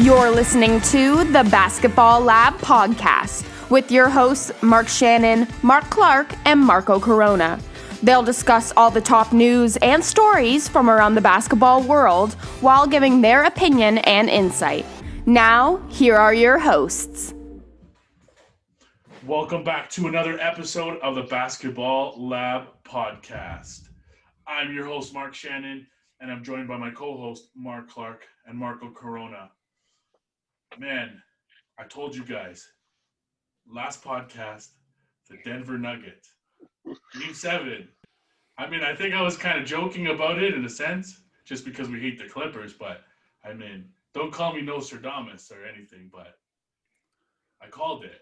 You're listening to the Basketball Lab podcast with your hosts Mark Shannon, Mark Clark, and Marco Corona. They'll discuss all the top news and stories from around the basketball world while giving their opinion and insight. Now, here are your hosts. Welcome back to another episode of the Basketball Lab podcast. I'm your host, Mark Shannon, and I'm joined by my co-host, Mark Clark and Marco Corona. Man, I told you guys, last podcast, the Denver Nuggets, Game 7. I mean, I think I was kind of joking about it in a sense, just because we hate the Clippers, but, I mean, don't call me Nostradamus or anything, but I called it.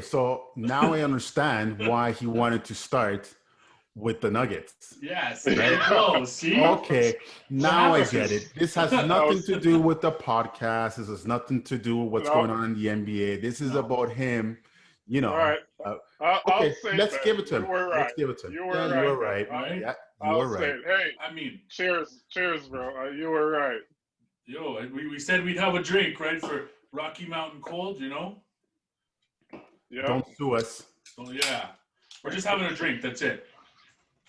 So now I understand why he wanted to start with the Nuggets. Yes, there you go. See? Okay, now I get it. This has nothing to do with the podcast. This has nothing to do with what's going on in the NBA. This is about him, you know. All right. Okay, let's that. give it to him. You were right. Let's give it to him. You were yeah, right. you were right. Yeah, you were right. Hey, I mean, cheers, bro. You were right. Yo, we said we'd have a drink, right, for Rocky Mountain Cold, you know? Yeah. Don't sue us. So, yeah. We're just having a drink. That's it.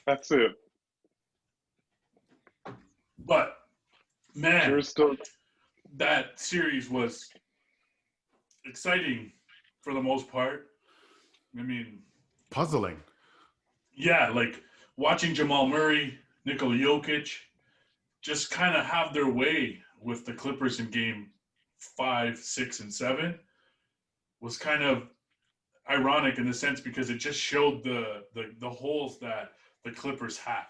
That's it. But, man, Cheers still. that series was exciting for the most part. I mean, Puzzling. yeah, like watching Jamal Murray, Nikola Jokic just kind of have their way with the Clippers in game 5, 6, and 7 was kind of ironic in the sense because it just showed the holes that the Clippers have.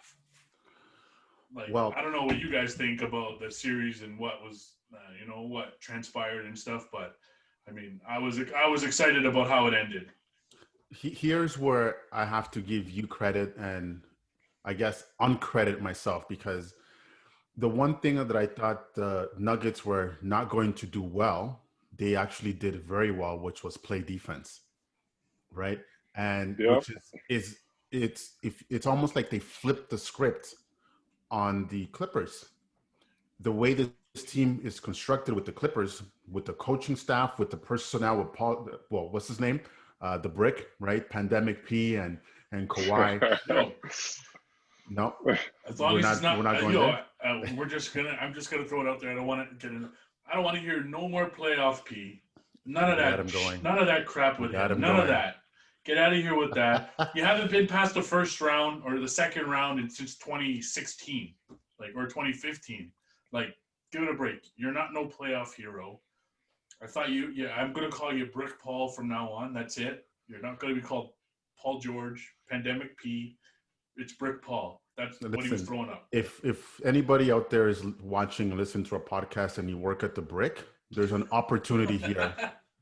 Like, Well, I don't know what you guys think about the series and what was, what transpired and stuff, but I mean, I was excited about how it ended. Here's where I have to give you credit and I guess uncredit myself, because the one thing that I thought the Nuggets were not going to do well, they actually did very well, which was play defense, right? And which is it's almost like they flipped the script on the Clippers. The way this team is constructed with the Clippers, with the coaching staff, with the personnel, with Paul, well, what's his name? The Brick, right? Pandemic P and Kawhi. No, as long as it's not, we're not going there. I'm just gonna throw it out there. I don't want to hear no more playoff P. None of that. None of that crap with him. None of that. Get out of here with that. You haven't been past the first round or the second round since 2016, or 2015. Like, give it a break. You're not no playoff hero. I thought I'm gonna call you Brick Paul from now on. That's it. You're not gonna be called Paul George, Pandemic P. It's Brick Paul. That's what he was throwing up. If anybody out there is watching and listening to a podcast and you work at the Brick, there's an opportunity here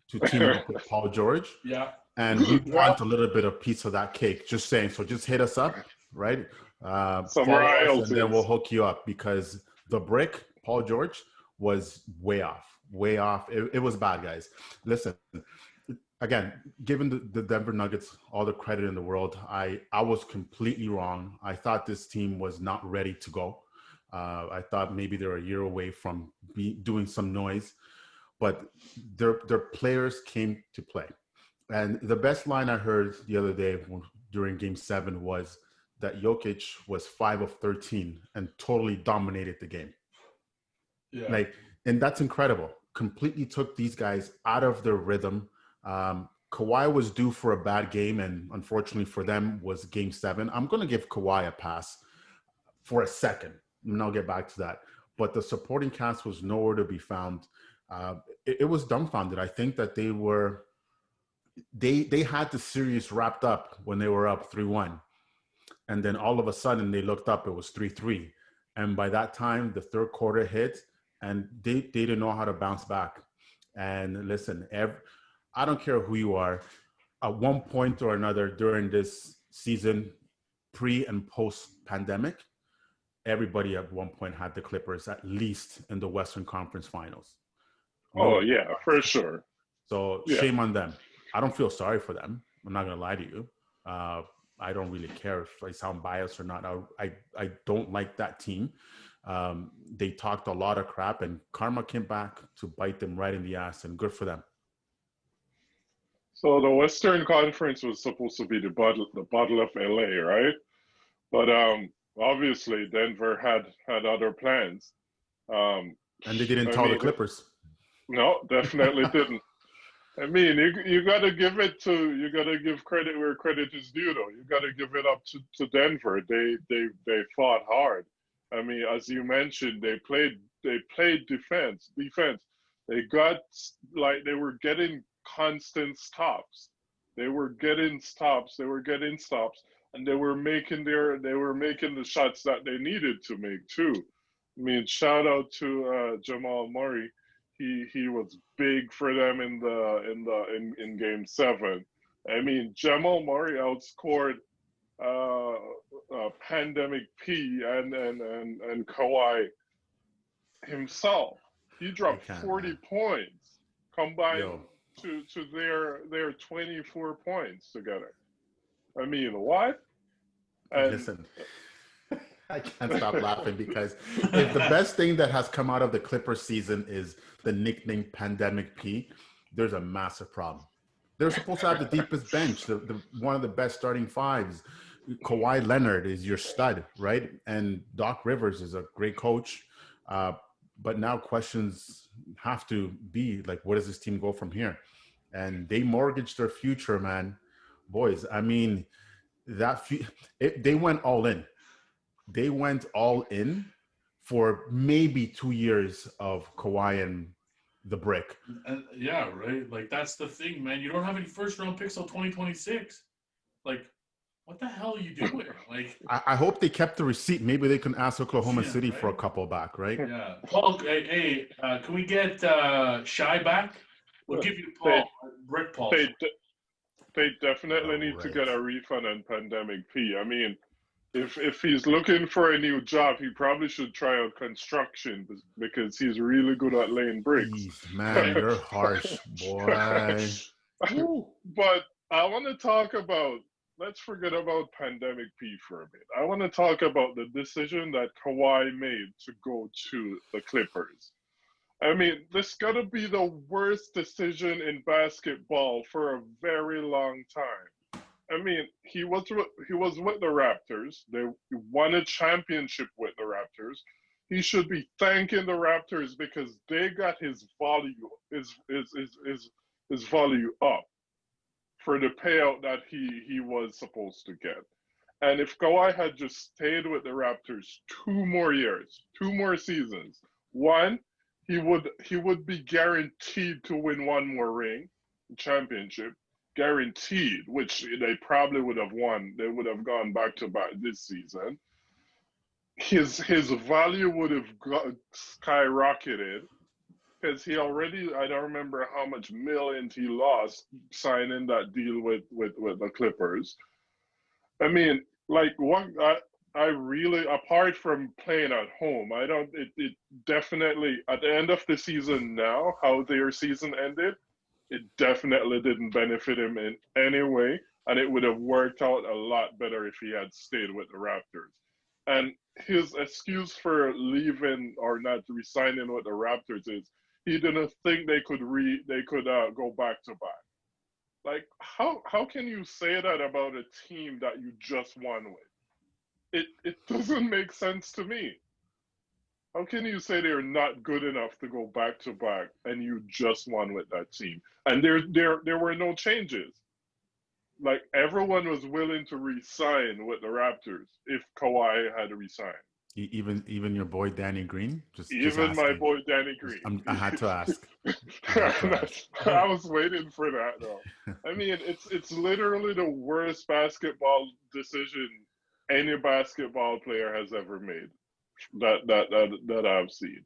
to team up with Paul George. Yeah. And we want a little bit of piece of that cake. Just saying. So just hit us up, right? Some royalties. And then we'll hook you up, because the Brick, Paul George, was way off. It was bad, guys. Listen, again, giving the Denver Nuggets all the credit in the world, I was completely wrong. I thought this team was not ready to go. I thought maybe they're a year away from doing some noise, but their players came to play. And the best line I heard the other day during Game 7 was that Jokic was 5 of 13 and totally dominated the game. Yeah. And that's incredible. Completely took these guys out of their rhythm. Kawhi was due for a bad game, and unfortunately for them was Game 7. I'm going to give Kawhi a pass for a second, and I'll get back to that. But the supporting cast was nowhere to be found. It was dumbfounded. I think that they had the series wrapped up when they were up 3-1. And then all of a sudden they looked up, it was 3-3. And by that time, the third quarter hit and they didn't know how to bounce back. And listen, I don't care who you are, at one point or another during this season, pre and post pandemic, everybody at one point had the Clippers at least in the Western Conference Finals. Oh, yeah, for sure. So shame on them. I don't feel sorry for them. I'm not going to lie to you. I don't really care if I sound biased or not. I don't like that team. They talked a lot of crap, and karma came back to bite them right in the ass, and good for them. So the Western Conference was supposed to be the bottle of LA, right? But obviously Denver had other plans. And they didn't tell the Clippers. No, definitely didn't. I mean, you got to give credit where credit is due, though. You got to give it up to Denver. They fought hard. I mean, as you mentioned, they played defense. They got they were getting constant stops. They were getting stops. And they were making the shots that they needed to make too. I mean, shout out to Jamal Murray. He was big for them in Game 7. I mean, Jamal Murray outscored Pandemic P and Kawhi himself. He dropped 40 points combined to their 24 points together. I mean, what? Listen, I can't stop laughing because if the best thing that has come out of the Clippers season is the nickname Pandemic P, there's a massive problem. They're supposed to have the deepest bench, the one of the best starting fives. Kawhi Leonard is your stud, right? And Doc Rivers is a great coach. But now questions have to be like, where does this team go from here? And they mortgaged their future, man. Boys, I mean, they went all in. They went all in for maybe 2 years of Kawhi and the brick. Yeah, right. Like, that's the thing, man. You don't have any first-round picks till 2026. Like, what the hell are you doing? Like, I hope they kept the receipt. Maybe they can ask Oklahoma City for a couple back, right? Yeah. Paul, hey, can we get Shy back? We'll give you Paul, Brick Paul. They definitely need to get a refund on Pandemic P. I mean, if he's looking for a new job, he probably should try out construction because he's really good at laying bricks. Jeez, man, you're harsh, boy. But I want to talk about, let's forget about Pandemic P for a bit. I want to talk about the decision that Kawhi made to go to the Clippers. I mean, this got to be the worst decision in basketball for a very long time. I mean, he was with the Raptors. They won a championship with the Raptors. He should be thanking the Raptors because they got his value up for the payout that he was supposed to get. And if Kawhi had just stayed with the Raptors 2 more years, 2 more seasons, one, he would be guaranteed to win 1 more ring, championship. Guaranteed, which they probably would have won. They would have gone back to back this season. His value would have skyrocketed because he already, I don't remember how much millions he lost signing that deal with the Clippers. I mean, like I really, apart from playing at home, it definitely, at the end of the season now, how their season ended, it definitely didn't benefit him in any way, and it would have worked out a lot better if he had stayed with the Raptors. And his excuse for leaving or not resigning with the Raptors is he didn't think they could go back to back. Like, how can you say that about a team that you just won with? It doesn't make sense to me. How can you say they're not good enough to go back to back and you just won with that team? And there were no changes. Like, everyone was willing to resign with the Raptors if Kawhi had resigned. Even your boy Danny Green? Even my boy Danny Green. I had to ask. I was waiting for that though. I mean, it's literally the worst basketball decision any basketball player has ever made. That I've seen.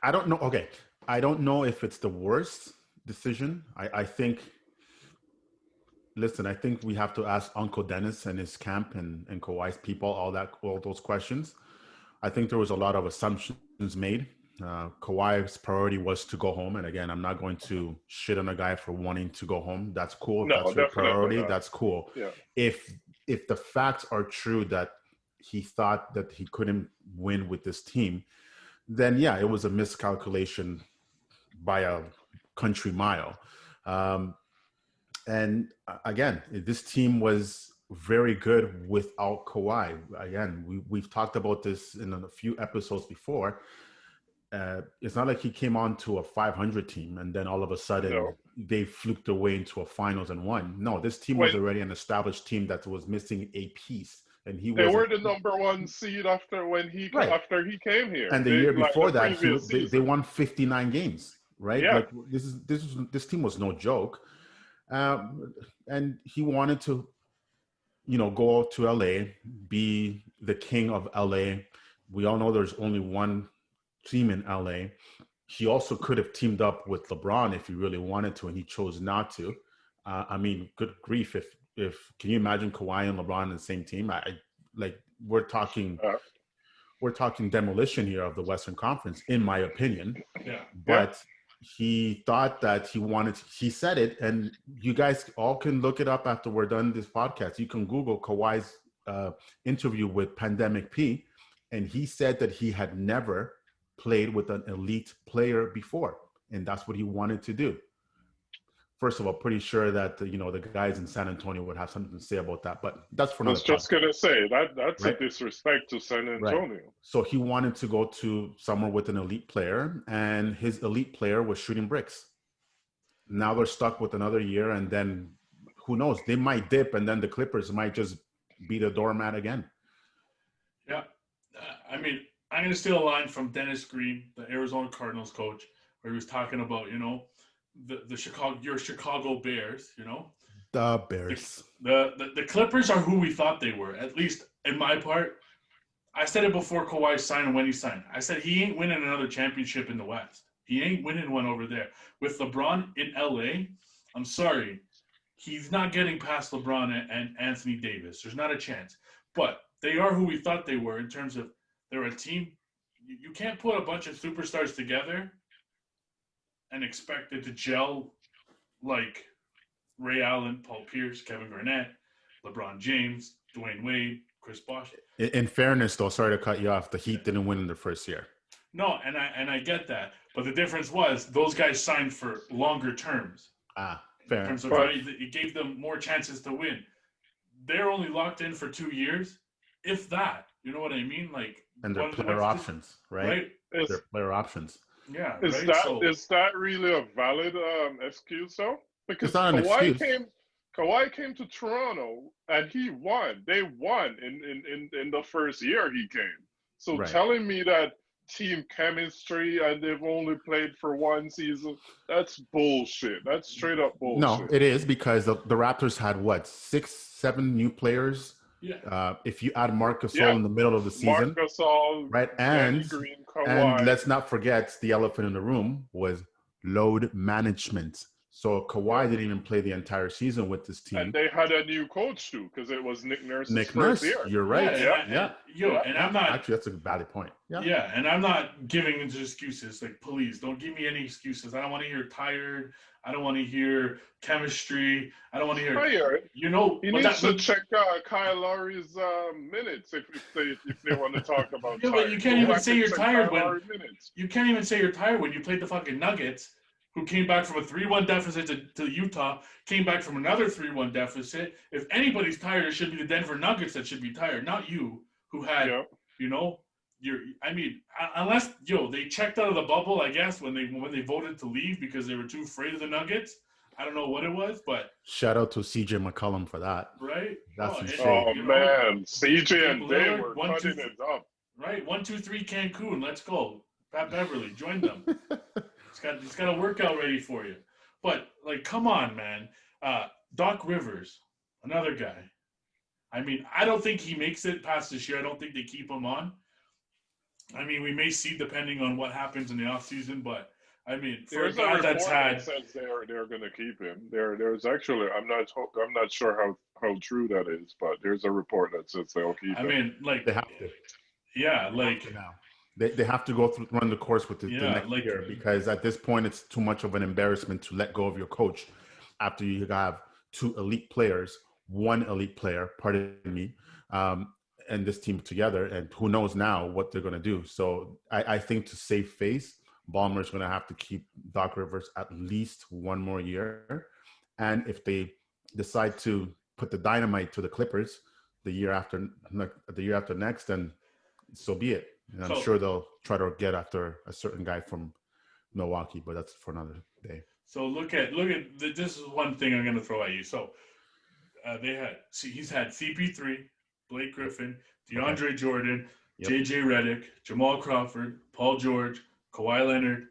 I don't know. Okay. I don't know if it's the worst decision. I think we have to ask Uncle Dennis and his camp and Kawhi's people, all those questions. I think there was a lot of assumptions made. Kawhi's priority was to go home. And again, I'm not going to shit on a guy for wanting to go home. That's cool. If that's your priority. Not. That's cool. Yeah. If the facts are true that he thought that he couldn't win with this team, then yeah, it was a miscalculation by a country mile. And again, this team was very good without Kawhi. Again, we've talked about this in a few episodes before. It's not like he came on to a 500 team and then all of a sudden they fluked their way into a finals and won. No, this team was already an established team that was missing a piece. And they were the number one seed after he came here. And the year before that, they won 59 games, right? Yeah. Like this team was no joke. And he wanted to, go to LA, be the king of LA. We all know there's only one team in LA. He also could have teamed up with LeBron if he really wanted to, and he chose not to. I mean, good grief! If can you imagine Kawhi and LeBron in the same team? We're talking demolition here of the Western Conference, in my opinion. Yeah. But he thought that he said it, and you guys all can look it up after we're done this podcast. You can Google Kawhi's interview with Pandemic P, and he said that he had never played with an elite player before, and that's what he wanted to do. First of all, pretty sure that the guys in San Antonio would have something to say about that, but that's for another. I was just gonna say that's right? A disrespect to San Antonio. Right. So he wanted to go to somewhere with an elite player, and his elite player was shooting bricks. Now they're stuck with another year, and then who knows? They might dip, and then the Clippers might just be the doormat again. Yeah, I mean, I'm gonna steal a line from Dennis Green, the Arizona Cardinals coach, where he was talking about your Chicago Bears, the Bears. The Clippers are who we thought they were. At least in my part, I said it before Kawhi signed and when he signed. I said he ain't winning another championship in the West. He ain't winning one over there. With LeBron in LA, I'm sorry, he's not getting past LeBron and Anthony Davis. There's not a chance. But they are who we thought they were in terms of they're a team. You can't put a bunch of superstars together and expect it to gel like Ray Allen, Paul Pierce, Kevin Garnett, LeBron James, Dwayne Wade, Chris Bosh. In fairness, though, sorry to cut you off, the Heat didn't win in their first year. No, and I get that. But the difference was those guys signed for longer terms. Fair. In terms of it gave them more chances to win. They're only locked in for 2 years, if that. You know what I mean? And their player options, right? Their player options. Yeah. Is that really a valid excuse though? Because it's not an excuse. Kawhi came to Toronto and he won. They won in the first year he came. So telling me that team chemistry and they've only played for one season, that's bullshit. That's straight up bullshit. No, it is because the Raptors had 6-7 new players. Yeah. If you add Marc Gasol in the middle of the season, right, and Green, and let's not forget the elephant in the room was load management. So Kawhi didn't even play the entire season with this team. And they had a new coach too, because it was Nick Nurse's first year. You're right. And I'm not actually, that's a valid point. Yeah, and I'm not giving into excuses. Please don't give me any excuses. I don't want to hear tired. I don't want to hear chemistry. I don't want to hear. He needs to check Kyle Lowry's minutes if they want to talk about. Yeah, but you can't even say you're tired you can't even say you're tired when you played the fucking Nuggets, who came back from a 3-1 deficit to Utah, came back from another 3-1 deficit. If anybody's tired, it should be the Denver Nuggets that should be tired, not you, who had, unless they checked out of the bubble, I guess, when they voted to leave because they were too afraid of the Nuggets. I don't know what it was, but shout out to CJ McCollum for that. Right? That's man, CJ and they were cutting it up. Right, 1, 2, 3 Cancun. Let's go. Pat Beverly, join them. He's got a workout ready for you. But come on, man. Doc Rivers, another guy. I mean, I don't think he makes it past this year. I don't think they keep him on. I mean, we may see depending on what happens in the offseason, but I mean, for a guy that's had that says they're going to keep him. There's actually I'm not sure how true that is, but there's a report that says they'll keep him. I mean, they have to. Yeah, They have to run the course with the next year, because at this point it's too much of an embarrassment to let go of your coach after you have 2 elite players, 1 elite player, pardon me, and this team together, and who knows now what they're going to do. So I think to save face, Ballmer's going to have to keep Doc Rivers at least one more year. And if they decide to put the dynamite to the Clippers the year after next, then so be it. And I'm sure they'll try to get after a certain guy from Milwaukee, but that's for another day. So look at this is one thing I'm going to throw at you. So he's had CP3, Blake Griffin, DeAndre Jordan, JJ Redick, Jamal Crawford, Paul George, Kawhi Leonard,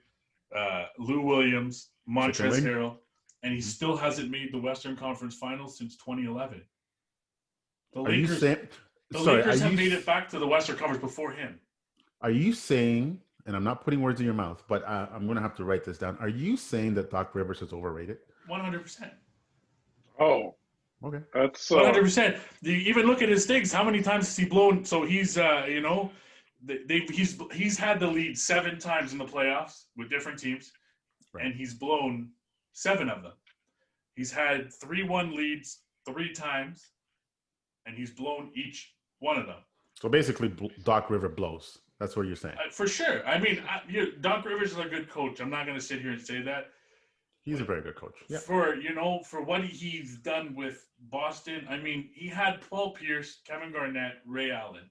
Lou Williams, Montrezl Harrell, and he still hasn't made the Western Conference Finals since 2011. The Lakers have made it back to the Western Conference before him. Are you saying, and I'm not putting words in your mouth, but I'm going to have to write this down. Are you saying that Doc Rivers is overrated? 100%. Oh, okay. That's 100%. You even look at his things. How many times has he blown? So he's, he's had the lead 7 times in the playoffs with different teams, and he's blown 7 of them. He's had 3-1 leads 3 times, and he's blown each one of them. So basically, Doc Rivers blows. That's what you're saying. For sure. I mean, Doc Rivers is a good coach. I'm not going to sit here and say that. He's a very good coach. Yeah. For what he's done with Boston, I mean, he had Paul Pierce, Kevin Garnett, Ray Allen.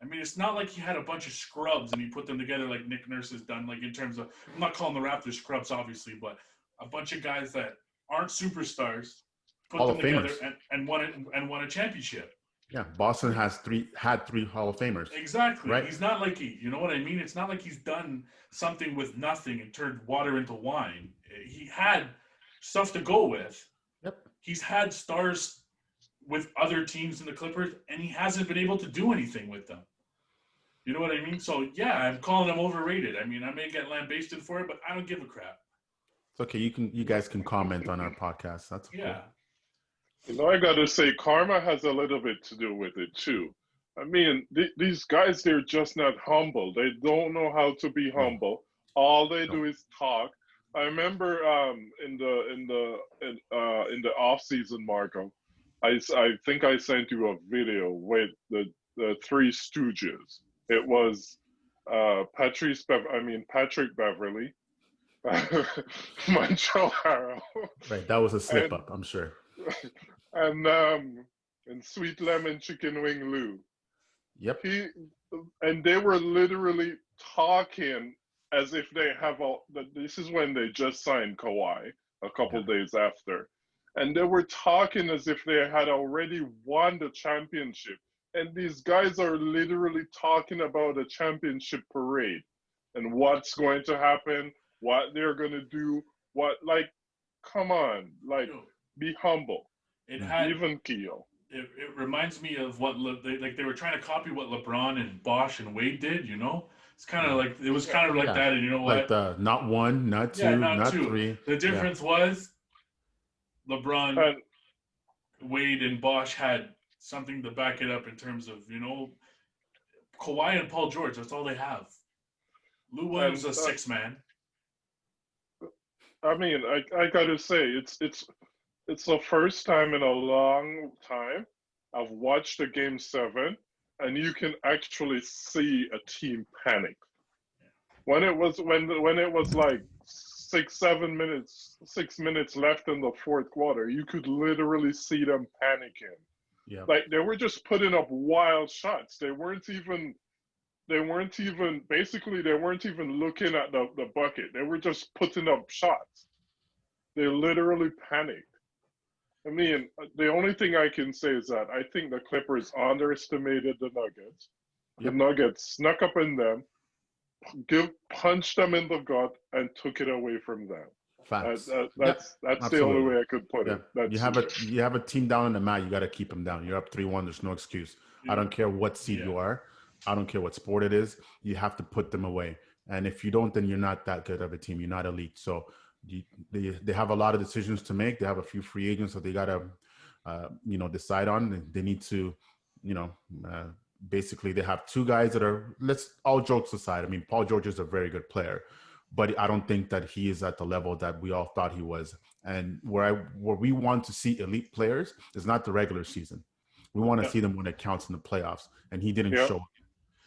I mean, it's not like he had a bunch of scrubs and he put them together like Nick Nurse has done, like in terms of, I'm not calling the Raptors scrubs, obviously, but a bunch of guys that aren't superstars, put them together and won a championship. Yeah, Boston had 3 Hall of Famers. Exactly. Right? He's not like you know what I mean? It's not like he's done something with nothing and turned water into wine. He had stuff to go with. Yep. He's had stars with other teams in the Clippers, and he hasn't been able to do anything with them. You know what I mean? So, yeah, I'm calling him overrated. I mean, I may get lambasted for it, but I don't give a crap. It's okay. You guys can comment on our podcast. That's cool. Yeah. I got to say, karma has a little bit to do with it too. I mean, these guys, they're just not humble. They don't know how to be humble. All they do is talk. I remember in the off season, Marco, I think I sent you a video with the 3 Stooges. It was Patrick Beverly, Montrezl Harrell. Right, that was a slip up, I'm sure. And Sweet Lemon Chicken Wing Lou. Yep. And they were literally talking as if they have this is when they just signed Kawhi a couple days after. And they were talking as if they had already won the championship. And these guys are literally talking about a championship parade and what's going to happen, what they're going to do, come on, be humble. Even keel. It reminds me of what they were trying to copy what LeBron and Bosch and Wade did. It's kind of like it was kind of like that. And you know what? Like not 1, not 2, not 3. The difference was LeBron, Wade, and Bosch had something to back it up in terms of Kawhi and Paul George. That's all they have. Lou Williams is a 6-man. I mean, I gotta say, it's the first time in a long time I've watched a Game 7, and you can actually see a team panic. When it was like 6 minutes left in the fourth quarter, you could literally see them panicking. Yeah. Like they were just putting up wild shots. They weren't even looking at the bucket. They were just putting up shots. They literally panicked. I mean, the only thing I can say is that I think the Clippers underestimated the Nuggets. The Nuggets snuck up in them, punched them in the gut, and took it away from them. Facts. That's the only way I could put it. You have a team down on the mat. You got to keep them down. You're up 3-1. There's no excuse. I don't care what seed you are. I don't care what sport it is. You have to put them away. And if you don't, then you're not that good of a team. You're not elite. So they have a lot of decisions to make. They have a few free agents that they got to, decide on. They need to, basically they have 2 guys that are, all jokes aside. I mean, Paul George is a very good player, but I don't think that he is at the level that we all thought he was. And where we want to see elite players is not the regular season. We want to see them when it counts in the playoffs, and he didn't Yeah. show.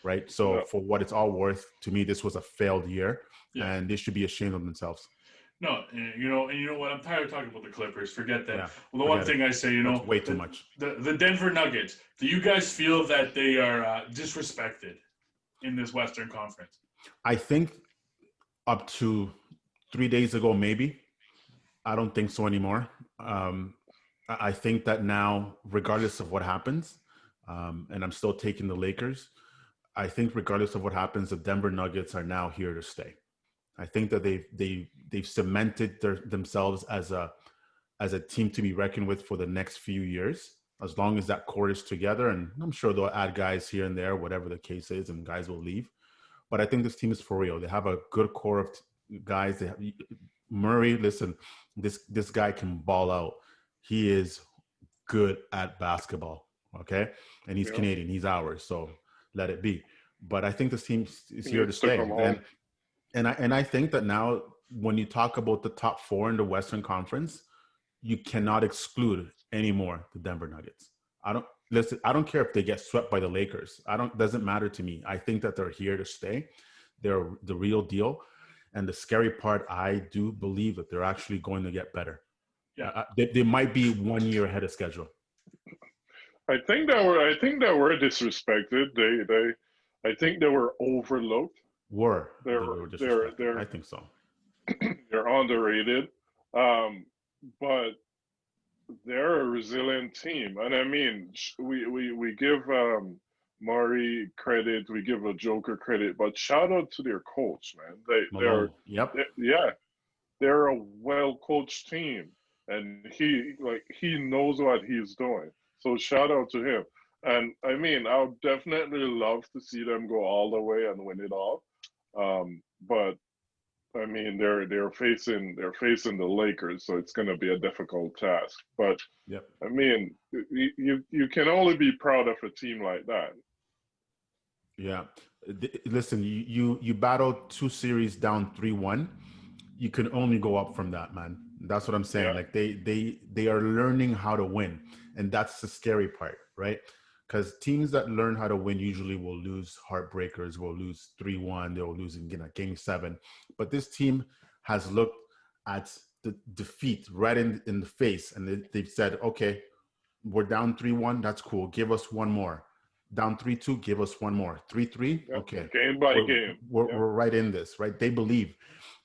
Right. So for what it's all worth, to me, this was a failed year, and they should be ashamed of themselves. No, and you know what? I'm tired of talking about the Clippers. Forget that. Yeah, well, the one thing I say, that's way too much. The Denver Nuggets. Do you guys feel that they are disrespected in this Western Conference? I think up to 3 days ago, maybe. I don't think so anymore. I think that now, regardless of what happens, and I'm still taking the Lakers. I think regardless of what happens, the Denver Nuggets are now here to stay. I think that they've cemented themselves as a team to be reckoned with for the next few years, as long as that core is together. And I'm sure they'll add guys here and there, whatever the case is, and guys will leave. But I think this team is for real. They have a good core of guys. They have Murray. Listen, this guy can ball out. He is good at basketball. Okay, and he's Canadian. He's ours. So let it be. But I think this team is here to stay. And I think that now when you talk about the top 4 in the Western Conference, you cannot exclude anymore the Denver Nuggets. I don't care if they get swept by the Lakers. Doesn't matter to me. I think that they're here to stay. They're the real deal. And the scary part, I do believe that they're actually going to get better. Yeah, they might be 1 year ahead of schedule. I think that we're disrespected. I think they were overlooked. They were disrespected. I think so. They're underrated, but they're a resilient team, and I mean, we give Murray credit, we give a Joker credit, but shout out to their coach, man. They're a well coached team, and he knows what he's doing. So shout out to him. And I mean, I would definitely love to see them go all the way and win it all. But I mean, they're facing the Lakers, so it's going to be a difficult task. But I mean, you can only be proud of a team like that. Yeah, listen, you battled 2 series down 3-1. You can only go up from that, man. That's what I'm saying. Yeah. Like they are learning how to win, and that's the scary part, right? Because teams that learn how to win usually will lose heartbreakers, will lose 3-1, they'll lose in game 7. But this team has looked at the defeat right in the face, and they've said, okay, we're down 3-1, that's cool. Give us one more. Down 3-2, give us one more. 3-3, okay. Game by game. We're right in this, right? They believe.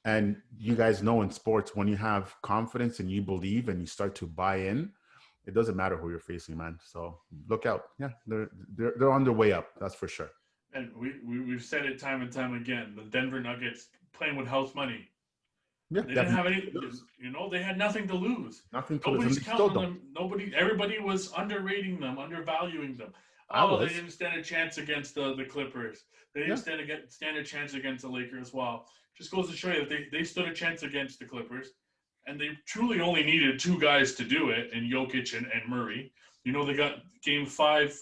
And you guys know in sports, when you have confidence and you believe and you start to buy in, it doesn't matter who you're facing, man. So look out. Yeah, they're on their way up. That's for sure. And we've said it time and time again. The Denver Nuggets playing with house money. Yeah, they didn't have any. They had nothing to lose. Nobody's counting them. Everybody was underrating them, undervaluing them. They didn't stand a chance against the Clippers. They didn't stand a chance against the Lakers. Well, just goes to show you that they stood a chance against the Clippers. And they truly only needed 2 guys to do it, and Jokic and Murray. They got game 5,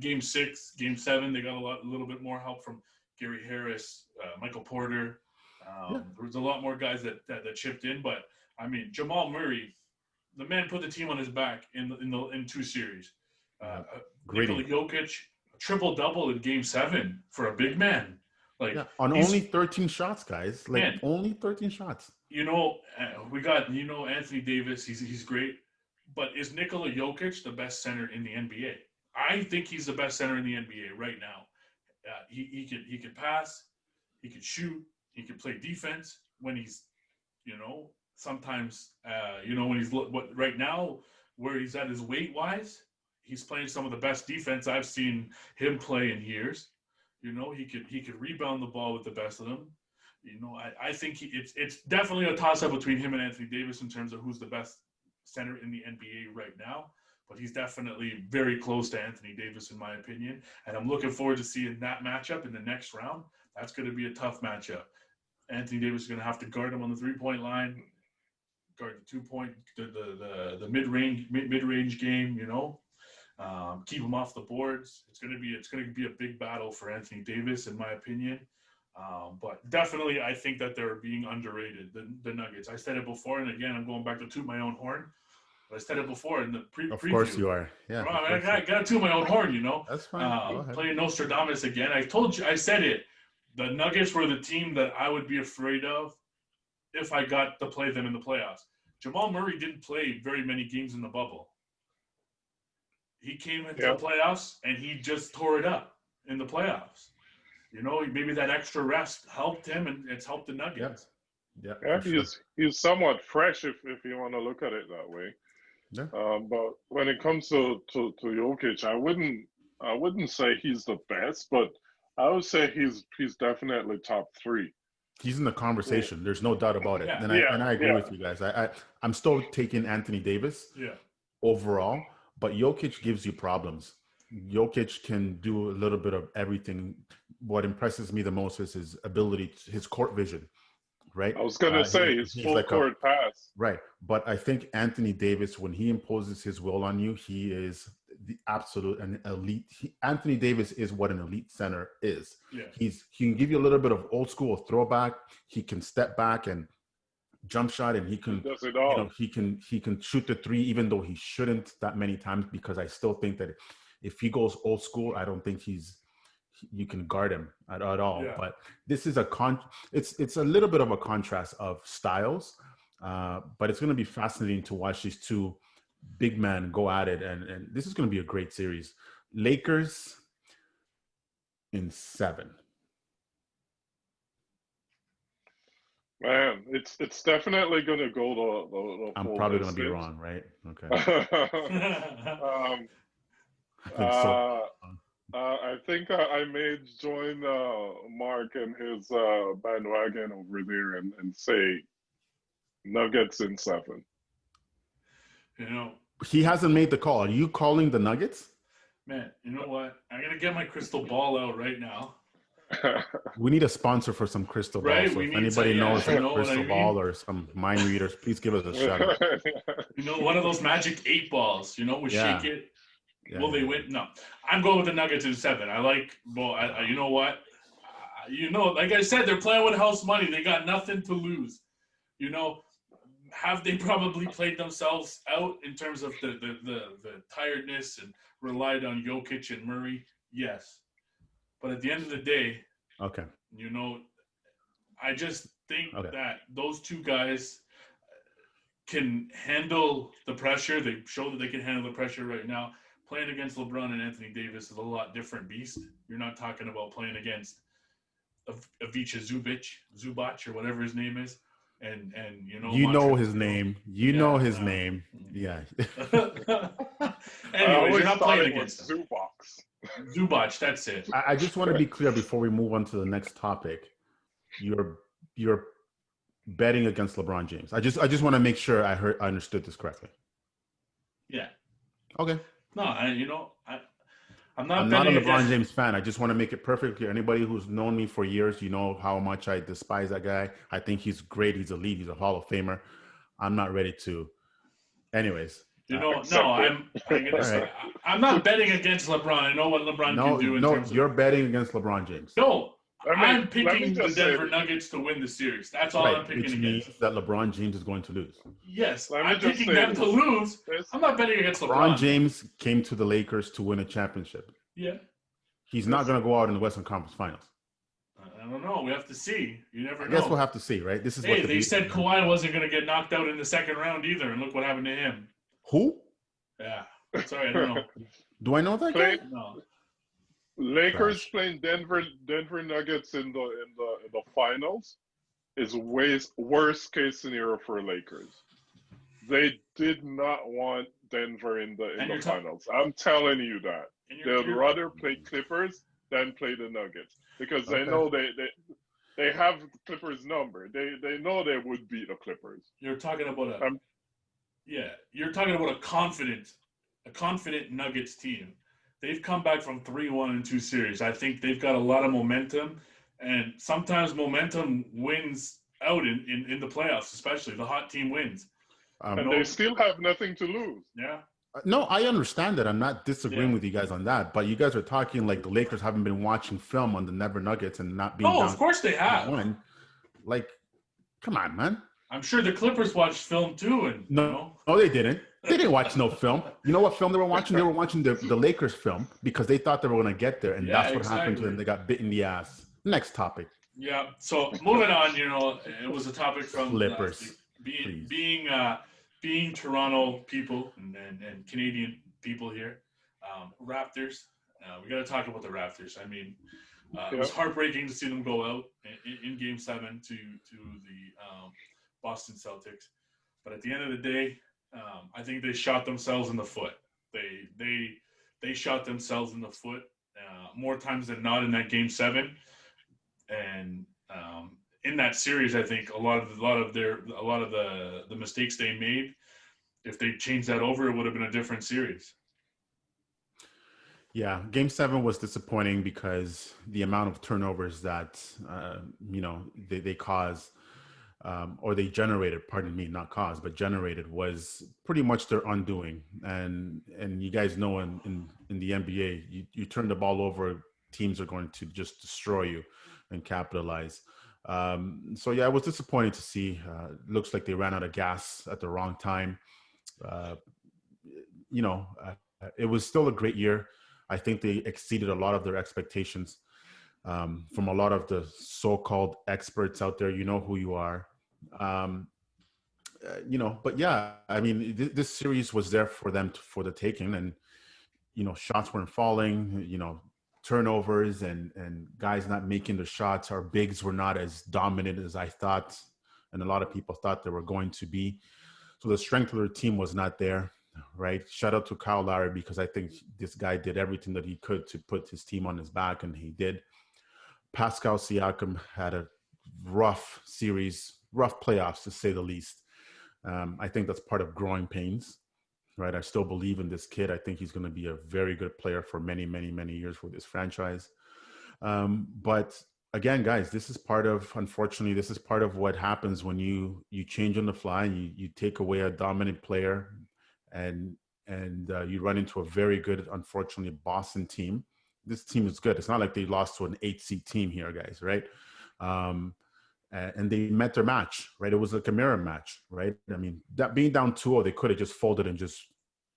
game 6, game 7. They got a little bit more help from Gary Harris, Michael Porter. There was a lot more guys that chipped in. But I mean, Jamal Murray, the man put the team on his back in 2 series. Nikola Jokic, a triple-double in game 7 for a big man. On only 13 shots, guys. Only 13 shots. We got Anthony Davis. He's great, but is Nikola Jokic the best center in the NBA? I think he's the best center in the NBA right now. He can pass, he can shoot, he can play defense when he's, sometimes when he's right now where he's at his weight wise, he's playing some of the best defense I've seen him play in years. He could rebound the ball with the best of them. I think it's definitely a toss-up between him and Anthony Davis in terms of who's the best center in the NBA right now. But he's definitely very close to Anthony Davis, in my opinion. And I'm looking forward to seeing that matchup in the next round. That's going to be a tough matchup. Anthony Davis is going to have to guard him on the 3-point line, guard the 2-point, the mid-range game. Keep him off the boards. It's going to be a big battle for Anthony Davis, in my opinion. But definitely, I think that they're being underrated, the Nuggets. I said it before, and again, I'm going back to toot my own horn. I said it before in the preview. Of course you are. Yeah. Bro, I got to toot my own horn, you know. That's fine. Go ahead. Playing Nostradamus again. I said it. The Nuggets were the team that I would be afraid of if I got to play them in the playoffs. Jamal Murray didn't play very many games in the bubble. He came into the playoffs and he just tore it up in the playoffs. You know, maybe that extra rest helped him, and it's helped the Nuggets. Yeah, he's somewhat fresh if you want to look at it that way. Yeah. But when it comes to Jokic, I wouldn't say he's the best, but I would say he's definitely top 3. He's in the conversation. Yeah. There's no doubt about it. Yeah. And I agree with you guys. I'm still taking Anthony Davis overall, but Jokic gives you problems. Jokic can do a little bit of everything. What impresses me the most is his ability, his court vision, right? I was going to say his full like court pass. Right. But I think Anthony Davis, when he imposes his will on you, he is the absolute and elite. Anthony Davis is what an elite center is. Yeah. He can give you a little bit of old school throwback. He can step back and jump shot, and he does it all. He can shoot the 3, even though he shouldn't that many times, because I still think that if he goes old school, I don't think you can guard him at all. Yeah. But this is it's a little bit of a contrast of styles, but it's going to be fascinating to watch these two big men go at it, and this is going to be a great series. Lakers in 7. Man, it's definitely going to go the I'm probably going to be wrong, right? Okay. I think I may join Mark and his bandwagon over there and say Nuggets in 7. You know, he hasn't made the call. Are you calling the Nuggets? Man, you know what? I'm going to get my crystal ball out right now. We need a sponsor for some crystal balls. So if anybody knows a crystal ball or some mind readers, please give us a shout out. You know, one of those magic 8 balls, you know, we shake it. Yeah, will they win? No. I'm going with the Nuggets in 7. You know what? Like I said, they're playing with house money. They got nothing to lose. You know, have they probably played themselves out in terms of the tiredness and relied on Jokic and Murray? Yes. But at the end of the day, you know, I just think that those two guys can handle the pressure. They show that they can handle the pressure right now. Playing against LeBron and Anthony Davis is a lot different beast. You're not talking about playing against Ivica Zubac or whatever his name is. And you know his name. You know his name. Yeah. Anyways, you're not playing against Zubac, that's it. I just want to be clear before we move on to the next topic. You're betting against LeBron James. I just want to make sure I understood this correctly. Yeah. Okay. No, I'm not a LeBron James fan. I just want to make it perfectly clear. Anybody who's known me for years, you know how much I despise that guy. I think he's great. He's elite. He's a Hall of Famer. I'm not ready to. Anyways. I'm not betting against LeBron. I know what LeBron can do. No, you're betting against LeBron James. No, I'm picking the Denver Nuggets to win the series. That's all I'm picking against. Which means that LeBron James is going to lose. Yes, I'm picking them to lose. I'm not betting against LeBron. LeBron James came to the Lakers to win a championship. Yeah. He's not going to go out in the Western Conference Finals. I don't know. We have to see. You never know. I guess we'll have to see, right? This is they said Kawhi wasn't going to get knocked out in the second round either, and look what happened to him. Who? Yeah. Sorry, I don't know. Do I know that guy? No. Lakers playing Denver Nuggets in the finals is worst case scenario for Lakers. They did not want Denver in the finals. I'm telling you that. They'd rather play Clippers than play the Nuggets because they know they have the Clippers number. They know they would beat the Clippers. You're talking about you're talking about a confident Nuggets team. They've come back from 3-1 in 2 series. I think they've got a lot of momentum, and sometimes momentum wins out in the playoffs, especially the hot team wins. And they still have nothing to lose. Yeah. No, I understand that. I'm not disagreeing with you guys on that, but you guys are talking like the Lakers haven't been watching film on the Denver Nuggets and not being. Oh, of course they have. Like, come on, man. I'm sure the Clippers watched film too, and no, they didn't. They didn't watch no film. You know what film they were watching? They were watching the Lakers film because they thought they were going to get there, and that's what happened to them. They got bit in the ass. Next topic. Yeah. So moving on, it was a topic from Clippers. Being Toronto people and Canadian people here. Raptors. We got to talk about the Raptors. I mean, it was heartbreaking to see them go out in Game 7 to the Boston Celtics. But at the end of the day, I think they shot themselves in the foot. They shot themselves in the foot more times than not in that Game 7. And in that series, I think a lot of the mistakes they made, if they changed that over, it would have been a different series. Yeah, Game 7 was disappointing because the amount of turnovers that they caused or they generated. Pardon me, not caused, but generated was pretty much their undoing. And you guys know in the NBA, you turn the ball over, teams are going to just destroy you and capitalize. So yeah, it was disappointing to see. Looks like they ran out of gas at the wrong time. It was still a great year. I think they exceeded a lot of their expectations from a lot of the so-called experts out there. You know who you are. But yeah, I mean, this series was there for them for the taking, and shots weren't falling. Turnovers and guys not making the shots. Our bigs were not as dominant as I thought, and a lot of people thought they were going to be. So the strength of their team was not there, right? Shout out to Kyle Lowry, because I think this guy did everything that he could to put his team on his back, and he did. Pascal Siakam had a rough series, rough playoffs to say the least. I think that's part of growing pains. Right, I still believe in this kid. I think he's going to be a very good player for many, many, many years for this franchise. But again, guys, unfortunately, this is part of what happens when you change on the fly and you take away a dominant player, and you run into a very good, unfortunately, Boston team. This team is good. It's not like they lost to an 8-seed team here, guys, right? And they met their match, right? It was like a mirror match, right? I mean, that being down 2-0, they could have just folded and just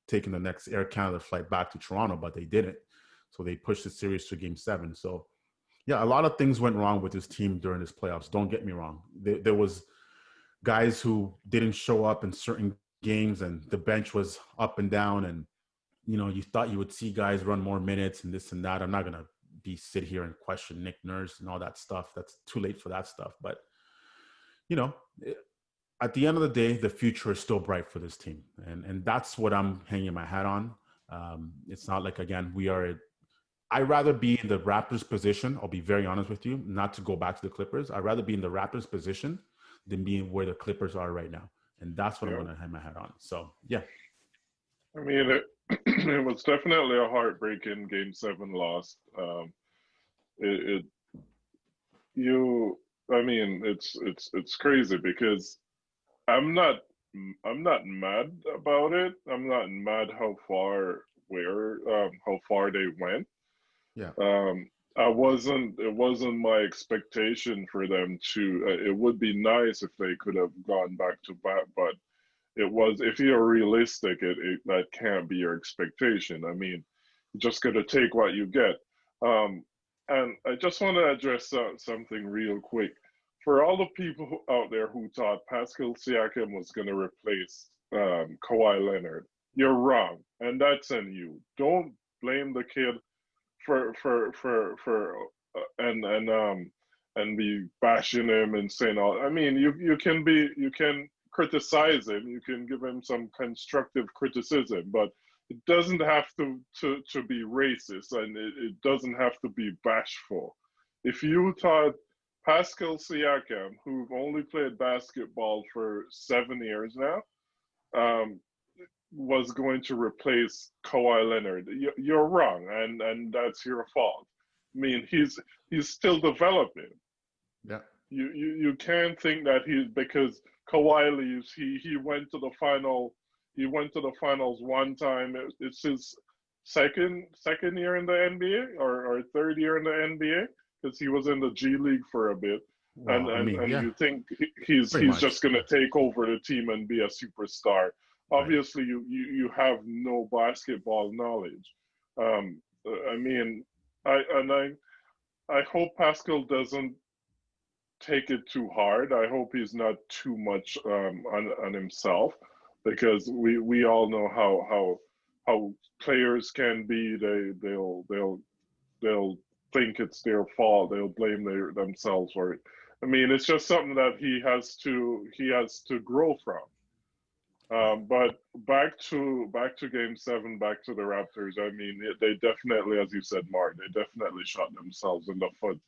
taken the next Air Canada flight back to Toronto, but they didn't. So they pushed the series to Game 7. So, yeah, a lot of things went wrong with this team during this playoffs. Don't get me wrong. There was guys who didn't show up in certain games, and the bench was up and down, and, you thought you would see guys run more minutes and this and that. I'm not going to sit here and question Nick Nurse and all that stuff. That's too late for that stuff. But, at the end of the day, the future is still bright for this team. And that's what I'm hanging my hat on. It's not like, again, I'd rather be in the Raptors position. I'll be very honest with you, not to go back to the Clippers. I'd rather be in the Raptors position than being where the Clippers are right now. And that's what I'm going to hang my hat on. So, yeah. I mean, it was definitely a heartbreaking Game 7 loss. It's crazy because I'm not mad about it. I'm not mad how far they went. Yeah. It wasn't my expectation for them to. It would be nice if they could have gone back to back, but if you're realistic, that can't be your expectation. I mean, you just got to take what you get. And I just want to address something real quick. For all the people out there who thought Pascal Siakam was going to replace Kawhi Leonard, you're wrong, and that's on you. Don't blame the kid and be bashing him and saying all. I mean, you can criticize him, you can give him some constructive criticism, but it doesn't have to be racist, and it doesn't have to be bashful. If you thought Pascal Siakam, who've only played basketball for 7 years now, was going to replace Kawhi Leonard, you're wrong, and that's your fault. I mean, he's still developing. Yeah. You can't think that because Kawhi leaves, he went to the final. He went to the finals one time. It's his second year in the NBA or third year in the NBA, because he was in the G League for a bit. Well, you think he's just going to take over the team and be a superstar. obviously you have no basketball knowledge. I mean, I hope Pascal doesn't take it too hard. I hope he's not too much on himself, because we all know how players can be. They'll think it's their fault. They'll blame themselves for it. I mean, it's just something that he has to grow from. But back to Game 7, back to the Raptors. I mean, they definitely, as you said, Mark, they definitely shot themselves in the foot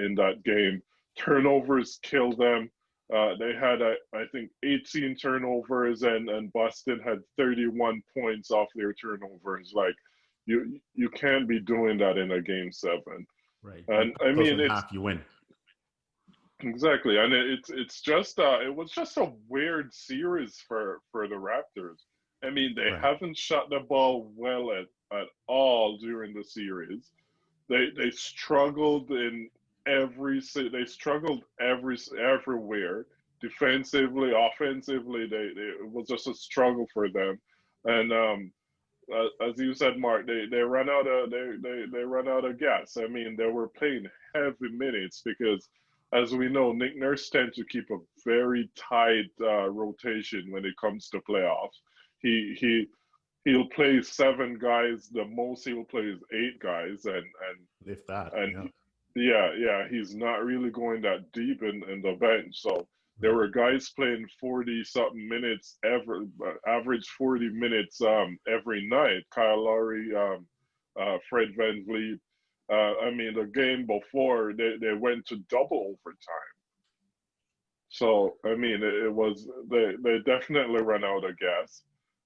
in that game. Turnovers killed them. They had, I think, 18 turnovers, and Boston had 31 points off their turnovers. Like, you can't be doing that in a Game 7. Right. And I mean, it's half, you win. exactly, and it was just a weird series for the Raptors. I mean, they haven't shot the ball well at all during the series. They struggled everywhere. Defensively, offensively, it was just a struggle for them. And as you said, Mark, they run out of gas. I mean, they were playing heavy minutes because, as we know, Nick Nurse tends to keep a very tight rotation when it comes to playoffs. He'll play 7 guys. The most he'll play is 8 guys, and if that, and yeah, he's not really going that deep in the bench. So there were guys playing 40-something minutes, average 40 minutes every night. Kyle Lowry, Fred VanVleet. I mean, the game before, they went to double overtime. So, I mean, they definitely ran out of gas.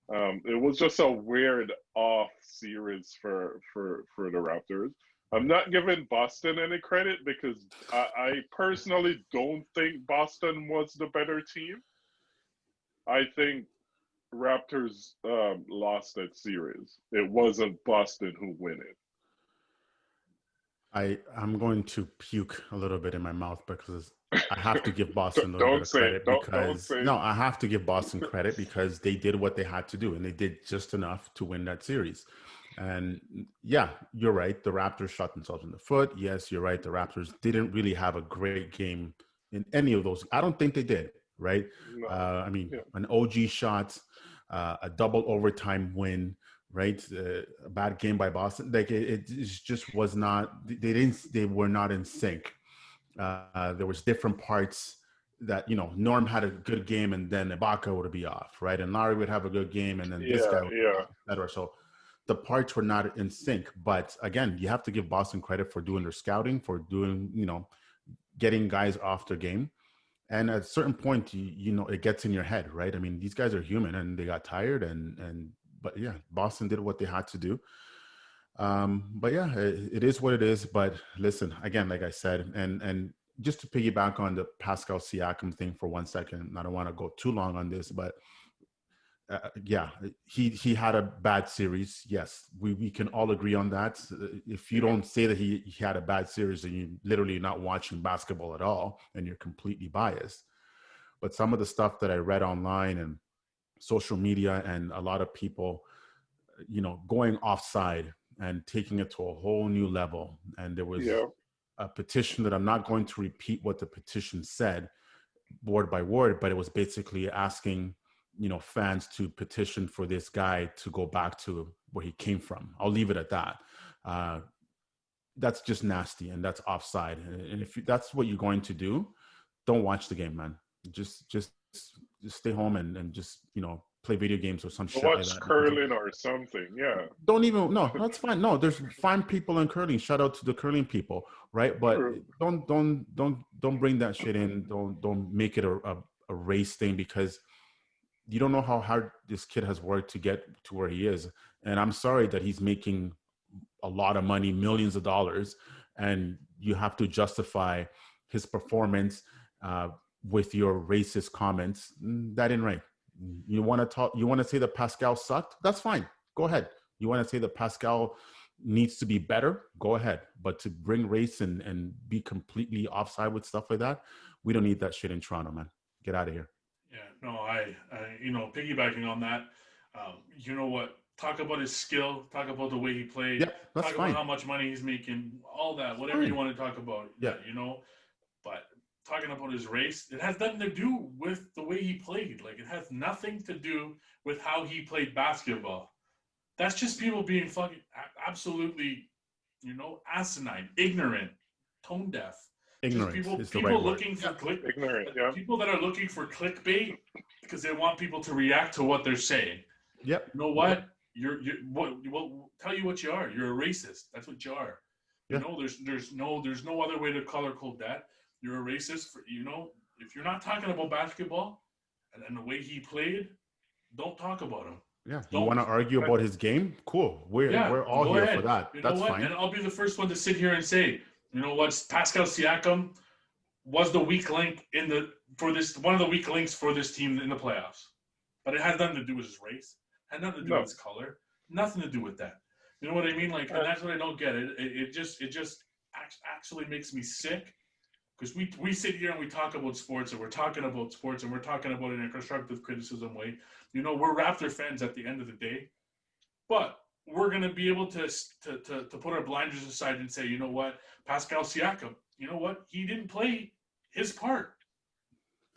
It was just a weird off series for the Raptors. I'm not giving Boston any credit because I personally don't think Boston was the better team. I think Raptors lost that series. It wasn't Boston who win it. I'm going to puke a little bit in my mouth because I have to give Boston a little bit of credit because I have to give Boston credit because they did what they had to do, and they did just enough to win that series. And yeah, you're right. The Raptors shot themselves in the foot. Yes, you're right. The Raptors didn't really have a great game in any of those. I don't think they did, right? No. I mean, an OG shot, a double overtime win, right? A bad game by Boston. Like it just was not. They were not in sync. There was different parts that, Norm had a good game and then Ibaka would be off, right? And Larry would have a good game and then this guy would be off, et cetera. So the parts were not in sync. But again, you have to give Boston credit for doing their scouting, for doing, getting guys off their game. And at a certain point, it gets in your head, right? I mean, these guys are human and they got tired but yeah, Boston did what they had to do. But yeah, it is what it is. But listen, again, like I said, and just to piggyback on the Pascal Siakam thing for 1 second, I don't want to go too long on this, but yeah, he had a bad series. Yes, we can all agree on that. If you don't say that he had a bad series, then you're literally not watching basketball at all, and you're completely biased. But some of the stuff that I read online and social media, and a lot of people, going offside and taking it to a whole new level. And there was a petition that I'm not going to repeat what the petition said word by word, but it was basically asking, fans to petition for this guy to go back to where he came from. I'll leave it at that. That's just nasty, and that's offside. And if that's what you're going to do, don't watch the game, man. Just stay home and just, play video games or some shit like that. Watch curling or something, yeah. No, that's fine. No, there's fine people in curling. Shout out to the curling people, right? But don't bring that shit in. Don't make it a race thing, because you don't know how hard this kid has worked to get to where he is. And I'm sorry that he's making a lot of money, millions of dollars, and you have to justify his performance with your racist comments. That ain't right. You want to say that Pascal sucked? That's fine. Go ahead. You want to say that Pascal needs to be better? Go ahead. But to bring race and be completely offside with stuff like that, we don't need that shit in Toronto, man. Get out of here. Yeah, no, piggybacking on that, you know what? Talk about his skill. Talk about the way he played. Yeah, that's Talk about fine. how much money he's making. All that, It's whatever you fine. want to talk about. Yeah. But talking about his race, it has nothing to do with the way he played. Like it has nothing to do with how he played basketball. That's just people being fucking absolutely, asinine, ignorant, tone deaf. Just Ignorance people is the right people word. looking for Ignorant, yeah. people that are looking for clickbait because they want people to react to what they're saying. Yep. You know what? You're tell you what you are. You're a racist. That's what you are. Yeah. There's no other way to color code that. You're a racist for if you're not talking about basketball and the way he played, don't talk about him. Yeah. You want to argue about his game? Cool. We're all go here ahead. for that. You know That's what? fine. And I'll be the first one to sit here and say, you know what? Pascal Siakam was the weak link one of the weak links for this team in the playoffs. But it has nothing to do with his race. It had nothing to do with his color. Nothing to do with that. You know what I mean? Like, and that's what I don't get. It just actually makes me sick because we sit here and we talk about sports and we're talking about sports and we're talking about it in a constructive criticism way. We're Raptor fans at the end of the day, but we're gonna be able to put our blinders aside and say, you know what, Pascal Siakam, you know what, he didn't play his part.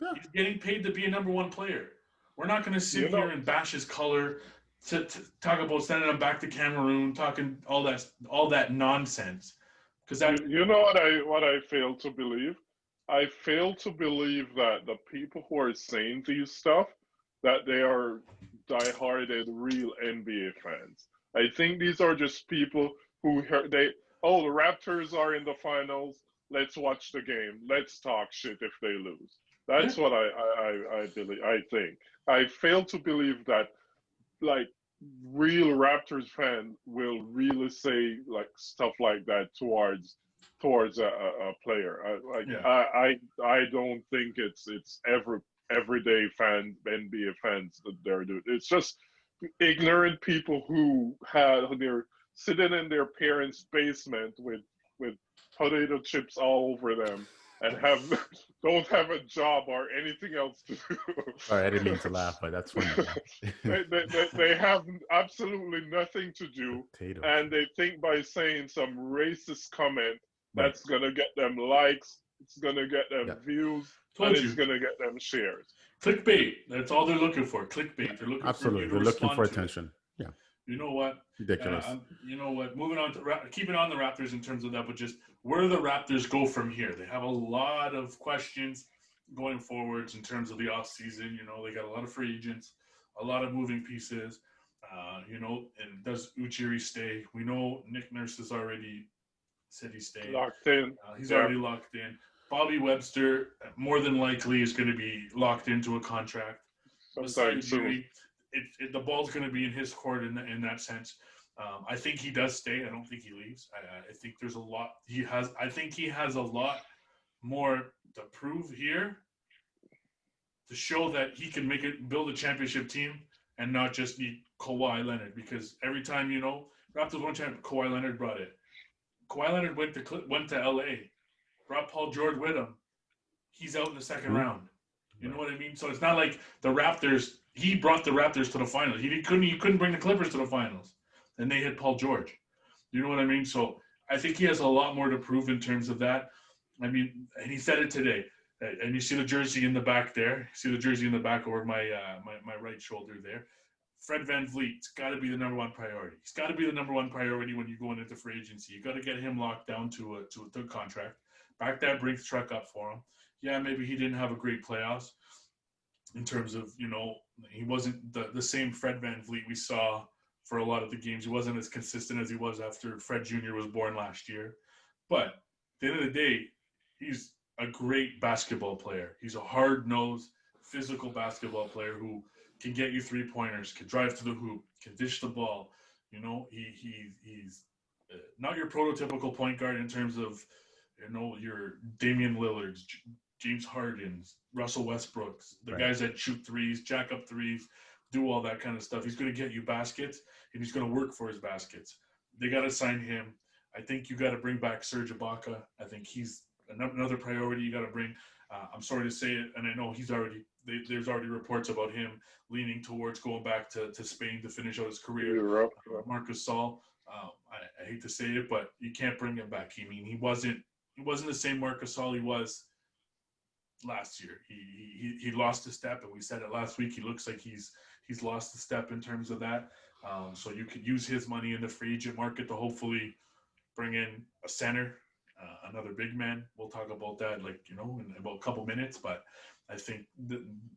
Yeah. He's getting paid to be a number one player. We're not going to sit here and bash his color, to talk about sending him back to Cameroon, talking all that nonsense. Because that what I fail to believe. I fail to believe that the people who are saying these stuff that they are dieharded real NBA fans. I think these are just people who the Raptors are in the finals. Let's watch the game. Let's talk shit if they lose. That's what I believe. I think I fail to believe that like real Raptors fan will really say like stuff like that towards a player. I don't think it's everyday fan NBA fans that they're doing. It's just ignorant people who they're sitting in their parents' basement with potato chips all over them and don't have a job or anything else to do. Sorry, I didn't mean to laugh, but that's funny. they have absolutely nothing to do, and they think by saying some racist comment that's gonna get them likes, it's gonna get them views, and it's gonna get them shares. Clickbait. That's all they're looking for. Clickbait. They're looking for you to They're looking for respond to attention. it. Yeah. You know what? Ridiculous. You know what? Moving on to keeping on the Raptors in terms of that, but just where do the Raptors go from here? They have a lot of questions going forwards in terms of the offseason. They got a lot of free agents, a lot of moving pieces. And does Ujiri stay? We know Nick Nurse has already said he's staying. Locked in. He's already locked in. Bobby Webster more than likely is going to be locked into a contract. Sometime soon. The ball's going to be in his court in that sense. I think he does stay. I don't think he leaves. I think there's a lot. I think he has a lot more to prove here to show that he can build a championship team and not just need Kawhi Leonard. Because every time Raptors won champion, Kawhi Leonard brought it. Kawhi Leonard went to LA, brought Paul George with him. He's out in the second round. You know what I mean? So it's not like the Raptors. He brought the Raptors to the finals. He couldn't bring the Clippers to the finals, and they had Paul George. You know what I mean? So I think he has a lot more to prove in terms of that. I mean, and he said it today. And you see the jersey in the back there. You see the jersey in the back over my right shoulder there. Fred VanVleet's got to be the number one priority. He's got to be the number one priority when you're going into free agency. You got to get him locked down to a contract. Back that Brinks truck up for him. Yeah, maybe he didn't have a great playoffs in terms of, he wasn't the same Fred VanVleet we saw for a lot of the games. He wasn't as consistent as he was after Fred Jr. was born last year. But at the end of the day, he's a great basketball player. He's a hard-nosed, physical basketball player who can get you three-pointers, can drive to the hoop, can dish the ball. He's not your prototypical point guard in terms of, your Damian Lillards, James Hardens, Russell Westbrooks, the guys that shoot threes, jack up threes, do all that kind of stuff. He's going to get you baskets, and he's going to work for his baskets. They got to sign him. I think you got to bring back Serge Ibaka. I think he's another priority you got to bring. I'm sorry to say it, and I know there's already reports about him leaning towards going back to Spain to finish out his career. Europe. Marcus Sol, I hate to say it, but you can't bring him back. I mean, he wasn't the same Marcus Sol he was last year. He lost a step, and we said it last week. He looks like he's lost a step in terms of that. So you could use his money in the free agent market to hopefully bring in a center, another big man. We'll talk about that, in about a couple minutes. But I think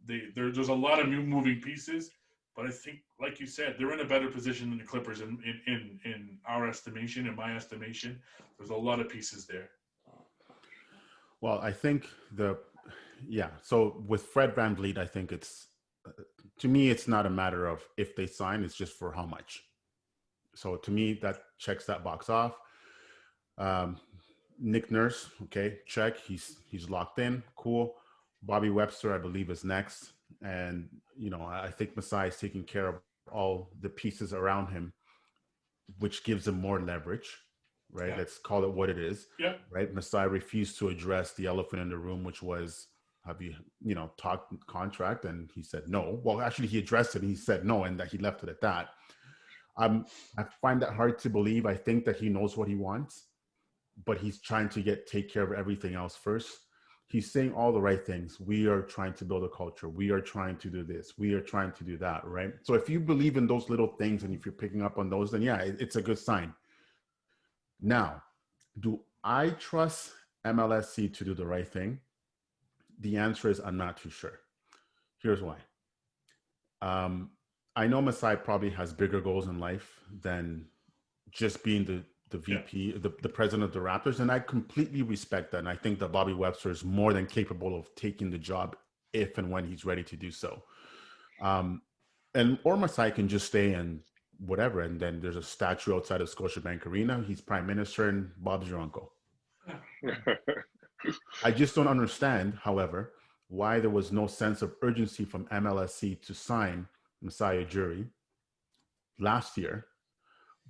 there's a lot of new moving pieces. But I think, like you said, they're in a better position than the Clippers in our estimation, in my estimation. There's a lot of pieces there. Well, I think so with Fred VanVleet, I think to me, it's not a matter of if they sign, it's just for how much. So to me, that checks that box off. Nick Nurse, okay, check. He's locked in. Cool. Bobby Webster, I believe, is next. And, I think Masai is taking care of all the pieces around him, which gives him more leverage, right? Yeah. Let's call it what it is. Yeah. Right. Masai refused to address the elephant in the room, which was, have you, talked contract? And he said no. Well, actually, he addressed it and he said no, and that he left it at that. I find that hard to believe. I think that he knows what he wants, but he's trying to take care of everything else first. He's saying all the right things. We are trying to build a culture. We are trying to do this. We are trying to do that, right? So if you believe in those little things and if you're picking up on those, then yeah, it's a good sign. Now, do I trust MLSC to do the right thing? The answer is I'm not too sure. Here's why. I know Masai probably has bigger goals in life than just being the VP, the president of the Raptors, and I completely respect that. And I think that Bobby Webster is more than capable of taking the job if and when he's ready to do so. Or Masai can just stay and whatever, and then there's a statue outside of Scotiabank Arena. He's prime minister, and Bob's your uncle. I just don't understand, however, why there was no sense of urgency from MLSC to sign Masai Ujiri last year.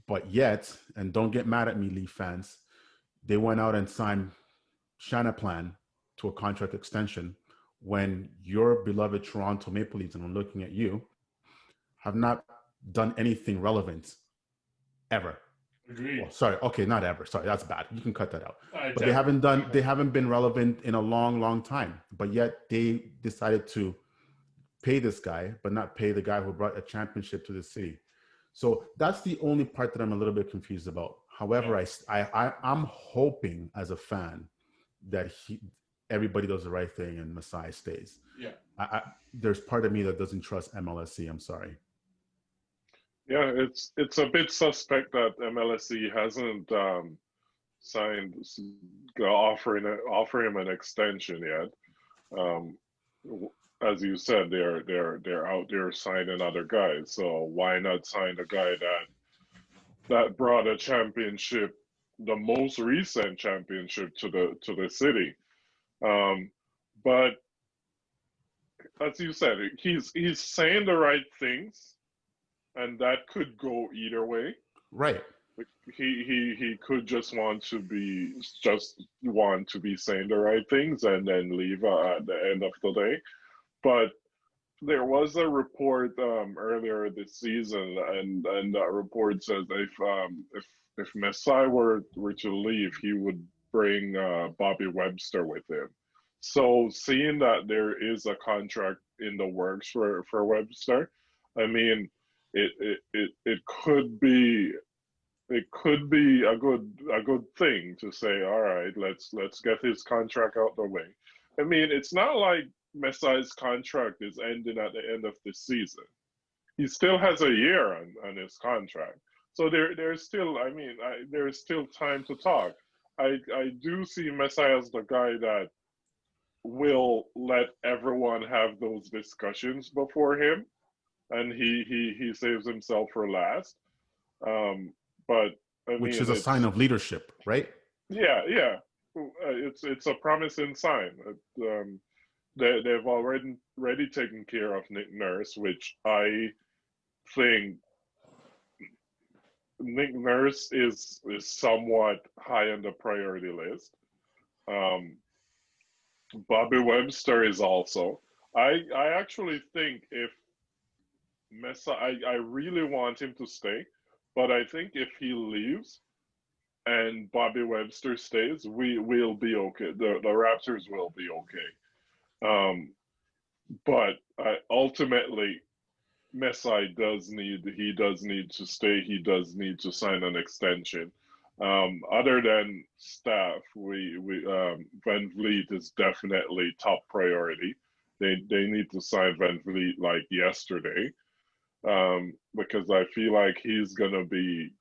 But yet, and don't get mad at me, Leaf fans, they went out and signed Shanaplan to a contract extension when your beloved Toronto Maple Leafs, and I'm looking at you, have not done anything relevant ever. Agreed. Well, sorry. Okay, not ever. Sorry, that's bad. You can cut that out. But they haven't been relevant in a long, long time. But yet they decided to pay this guy, but not pay the guy who brought a championship to the city. So that's the only part that I'm a little bit confused about. However, I'm hoping as a fan that everybody does the right thing and Masai stays. Yeah. There's part of me that doesn't trust MLSC. I'm sorry. Yeah, it's a bit suspect that MLSC hasn't signed, offer him an extension yet. As you said, they're out there signing other guys. So why not sign a guy that brought a championship, the most recent championship to the city? But as you said, he's saying the right things, and that could go either way. Right. He could just want to be saying the right things and then leave at the end of the day. But there was a report earlier this season, and that report says if Masai were to leave, he would bring Bobby Webster with him. So seeing that there is a contract in the works for Webster, I mean, it could be a good thing to say, all right, let's get his contract out the way. I mean, it's not like Masai's contract is ending at the end of this season. He still has a year on his contract. So there's still time to talk. I do see Masai as the guy that will let everyone have those discussions before him, and he saves himself for last. But which is a sign of leadership, right? Yeah. It's a promising sign. They've already taken care of Nick Nurse, which I think Nick Nurse is somewhat high on the priority list. Bobby Webster is also. I actually think if Mesa, I really want him to stay, but I think if he leaves and Bobby Webster stays, we will be okay. The Raptors will be okay. But ultimately, Messi does need to stay. He does need to sign an extension. Other than staff, we Van Vliet is definitely top priority. They need to sign Van Vliet like yesterday, because I feel like he's gonna be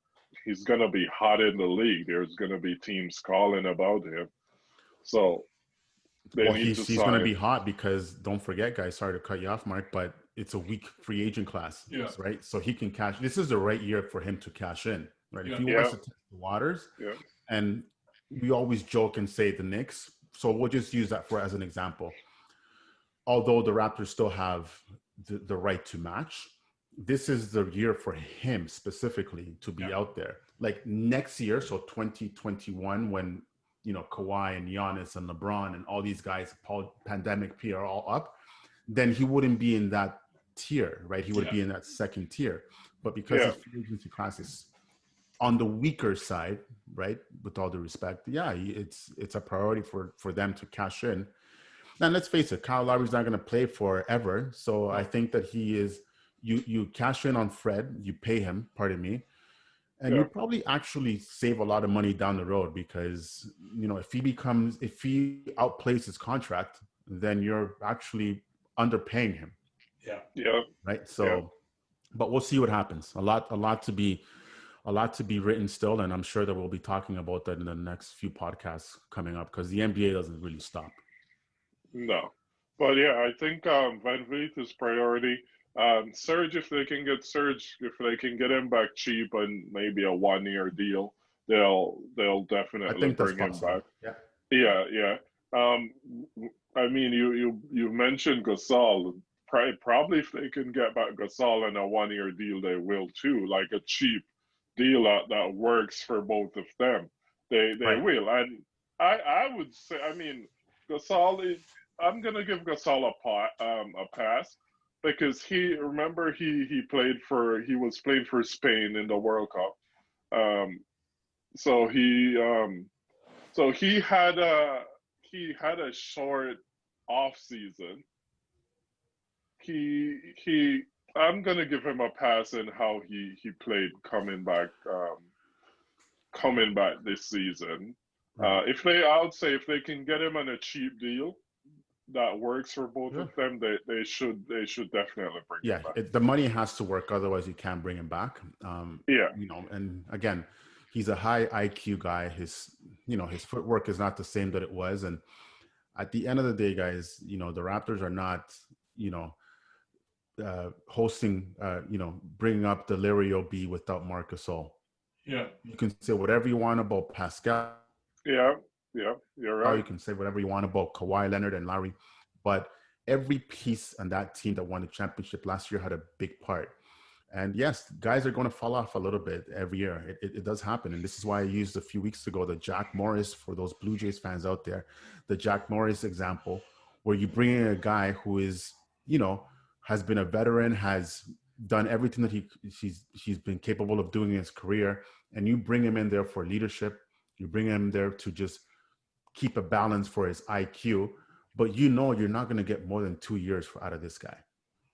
hot in the league. There's gonna be teams calling about him, so they Well, need to he's going to be sign. hot because don't forget, guys. Sorry to cut you off, Mark, but it's a weak free agent class, Yeah. right? So he can cash. This is the right year for him to cash in, right? Yeah. If he Yeah, wants to test the waters, yeah, and we always joke and say the Knicks. So we'll just use that for as an example. Although the Raptors still have the right to match, this is the year for him specifically to be out there. Like next year, so 2021, when Kawhi and Giannis and LeBron and all these guys, pandemic P are all up, then he wouldn't be in that tier, right? He would be in that second tier. But because yeah. his free agency class is on the weaker side, right? With all due respect, yeah, it's a priority for them to cash in. And let's face it, Kyle Lowry's not going to play forever. So I think that he is. You cash in on Fred, you pay him, pardon me, and you Yeah. probably actually save a lot of money down the road because if he outplays his contract, then you're actually underpaying him. Yeah. Yeah. Right. So, but we'll see what happens. A lot to be written still, and I'm sure that we'll be talking about that in the next few podcasts coming up because the NBA doesn't really stop. No. But yeah, I think Van Vliet is priority. Serge, if they can get Serge, if they can get him back cheap and maybe a 1-year deal, they'll I definitely think that's bring him possible. back. Yeah. Yeah, yeah. I mean, you mentioned Gasol. Probably if they can get back Gasol in a 1-year deal, they will too. Like a cheap deal that works for both of them. They Right. will. And I would say, I mean, Gasol. I'm gonna give Gasol a pass because he was playing for Spain in the World Cup. Um, so he had a short off season. He I'm gonna give him a pass in how he played coming back this season. Right. I would say if they can get him on a cheap deal that works for both of them, they should definitely bring him back. The money has to work, otherwise you can't bring him back. Yeah, And again, he's a high IQ guy. His footwork is not the same that it was. And at the end of the day, guys, the Raptors are not, hosting, bringing up the Larry O.B. without Marc Gasol. Yeah. You can say whatever you want about Pascal. yeah, you're right. You can say whatever you want about Kawhi Leonard and Larry, but every piece on that team that won the championship last year had a big part. And yes, guys are going to fall off a little bit every year. It does happen. And this is why I used a few weeks ago the Jack Morris, for those Blue Jays fans out there, the Jack Morris example, where you bring in a guy who is, has been a veteran, has done everything that he's been capable of doing in his career, and you bring him in there for leadership. You bring him there to just keep a balance for his IQ, but you're not going to get more than 2 years out of this guy.